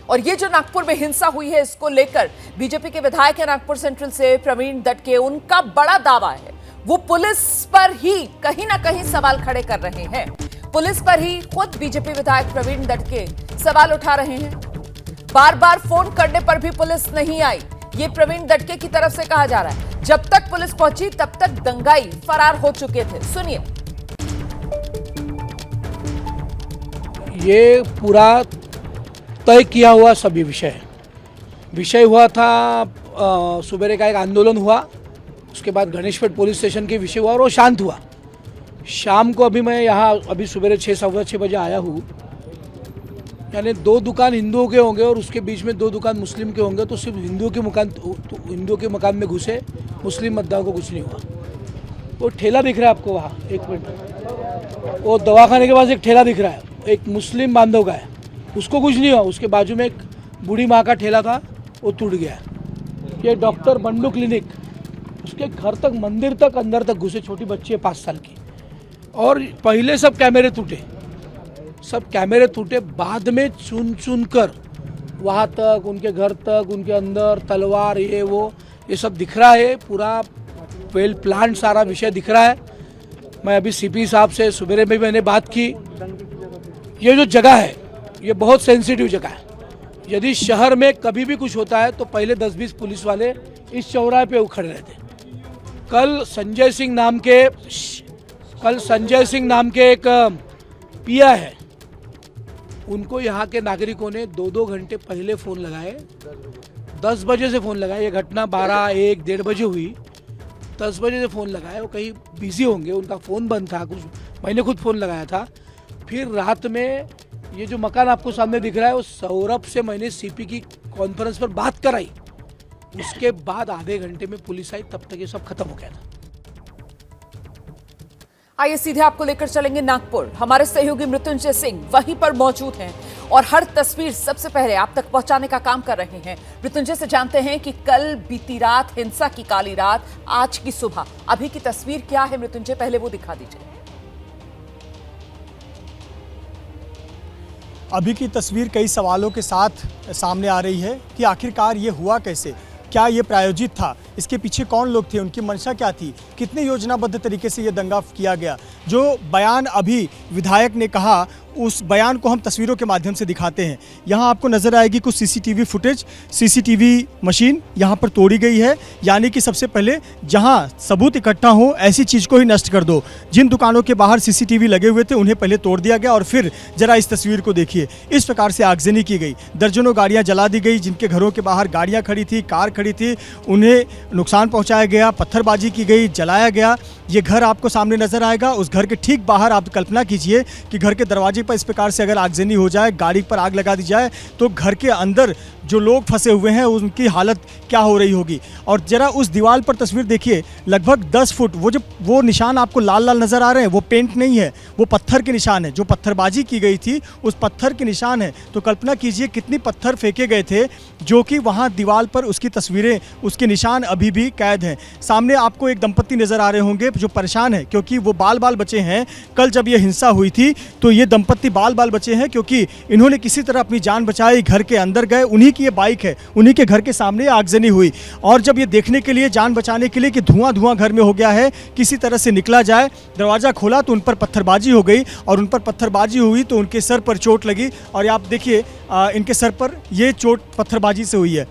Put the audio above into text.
और ये जो नागपुर में हिंसा हुई है, इसको लेकर बीजेपी के विधायक है नागपुर सेंट्रल से प्रवीण दटके, उनका बड़ा दावा है वो पुलिस पर ही कहीं ना कहीं सवाल खड़े कर रहे हैं। पुलिस पर ही खुद बीजेपी विधायक प्रवीण दटके सवाल उठा रहे हैं। बार बार फोन करने पर भी पुलिस नहीं आई, ये प्रवीण दटके की तरफ से कहा जा रहा है। जब तक पुलिस पहुंची तब तक दंगाई फरार हो चुके थे। सुनिए। ये पूरा तय किया हुआ सभी विषय हुआ था। सुबह का एक आंदोलन हुआ, उसके बाद गणेशपेट पुलिस स्टेशन के विषय हुआ और वो शांत हुआ। शाम को अभी मैं यहाँ अभी सुबह 6-6:15 बजे आया हूँ। यानी 2 दुकान हिंदुओं के होंगे और उसके बीच में 2 दुकान मुस्लिम के होंगे, तो सिर्फ हिंदुओं के मकान में घुसे, मुस्लिम मतदारों को कुछ नहीं हुआ। वो ठेला दिख रहा है आपको वहाँ, एक मिनट, वो दवाखाने के पास एक ठेला दिख रहा है, एक मुस्लिम बांधव का है, उसको कुछ नहीं हुआ। उसके बाजू में एक बूढ़ी माँ का ठेला था, वो टूट गया। ये डॉक्टर बंडू क्लिनिक, उसके घर तक, मंदिर तक, अंदर तक घुसे, छोटी बच्ची है 5 साल की। और पहले सब कैमरे टूटे, बाद में चुन कर वहाँ तक, उनके घर तक, उनके अंदर तलवार, ये सब दिख रहा है। पूरा वेल प्लान सारा विषय दिख रहा है। मैं अभी सीपी साहब से सुबह में भी मैंने बात की। ये जो जगह है, ये बहुत सेंसिटिव जगह है। यदि शहर में कभी भी कुछ होता है तो पहले 10-20 पुलिस वाले इस चौराहे पे खड़े रहते। कल संजय सिंह नाम के एक पिया है, उनको यहाँ के नागरिकों ने 2-2 घंटे पहले फ़ोन लगाए। 10 बजे से फ़ोन लगाए। ये घटना 12, 1, 1:30 बजे हुई। 10 बजे से फ़ोन लगाए, वो कहीं बिजी होंगे, उनका फ़ोन बंद था कुछ। मैंने खुद फ़ोन लगाया था। फिर रात में ये जो मकान आपको सामने दिख रहा है, वो सौरभ से मैंने सीपी की कॉन्फ्रेंस पर बात कराई। उसके बाद आधे घंटे में पुलिस आई, तब तक ये सब खत्म हो गया था। आइए सीधे आपको लेकर चलेंगे नागपुर। हमारे सहयोगी मृत्युंजय सिंह वहीं पर मौजूद हैं और हर तस्वीर सबसे पहले आप तक पहुंचाने का काम कर रहे हैं। मृत्युंजय से जानते हैं कि कल बीती रात हिंसा की काली रात, आज की सुबह अभी की तस्वीर क्या है। मृत्युंजय, पहले वो दिखा दीजिए। अभी की तस्वीर कई सवालों के साथ सामने आ रही है कि आखिरकार ये हुआ कैसे, क्या ये प्रायोजित था, इसके पीछे कौन लोग थे, उनकी मंशा क्या थी, कितने योजनाबद्ध तरीके से ये दंगा किया गया। जो बयान अभी विधायक ने कहा, उस बयान को हम तस्वीरों के माध्यम से दिखाते हैं। यहाँ आपको नज़र आएगी कुछ सीसीटीवी फुटेज, सीसीटीवी मशीन यहाँ पर तोड़ी गई है। यानी कि सबसे पहले जहाँ सबूत इकट्ठा हो, ऐसी चीज़ को ही नष्ट कर दो। जिन दुकानों के बाहर सीसीटीवी लगे हुए थे, उन्हें पहले तोड़ दिया गया और फिर जरा इस तस्वीर को देखिए। इस प्रकार से आगजनी की गई, दर्जनों गाड़ियाँ जला दी गई। जिनके घरों के बाहर गाड़ियाँ खड़ी थी, कार खड़ी थी, उन्हें नुकसान पहुँचाया गया, पत्थरबाजी की गई, जलाया गया। ये घर आपको सामने नज़र आएगा। उस घर के ठीक बाहर आप कल्पना कीजिए कि घर के दरवाजे पर इस प्रकार से अगर आगजनी हो जाए, गाड़ी पर आग लगा दी जाए, तो घर के अंदर जो लोग फंसे हुए हैं उनकी हालत क्या हो रही होगी। और जरा उस दीवार पर तस्वीर देखिए, लगभग 10 फुट, वो निशान आपको लाल लाल नज़र आ रहे हैं, वो पेंट नहीं है, वो पत्थर के निशान है। जो पत्थरबाजी की गई थी, उस पत्थर के निशान है। तो कल्पना कीजिए कितनी पत्थर फेंके गए थे, जो कि वहाँ दीवार पर उसकी तस्वीरें, उसके निशान अभी भी कैद हैं। सामने आपको एक दंपत्ति नज़र आ रहे होंगे जो परेशान है, क्योंकि वो बाल बचे हैं। कल जब ये हिंसा हुई थी तो ये दंपत्ति बाल बचे हैं, क्योंकि इन्होंने किसी तरह अपनी जान बचाई, घर के अंदर गए। उन्हीं की ये बाइक है, उन्हीं के घर के सामने आगजनी हुई। और जब ये देखने के लिए, जान बचाने के लिए कि धुआं घर में हो गया है, किसी तरह से निकला जाए, दरवाज़ा खोला तो उन पर पत्थरबाजी हो गई। और उन पर पत्थरबाजी हुई तो उनके सर पर चोट लगी। और आप देखिए इनके सर पर ये चोट पत्थरबाजी से हुई है।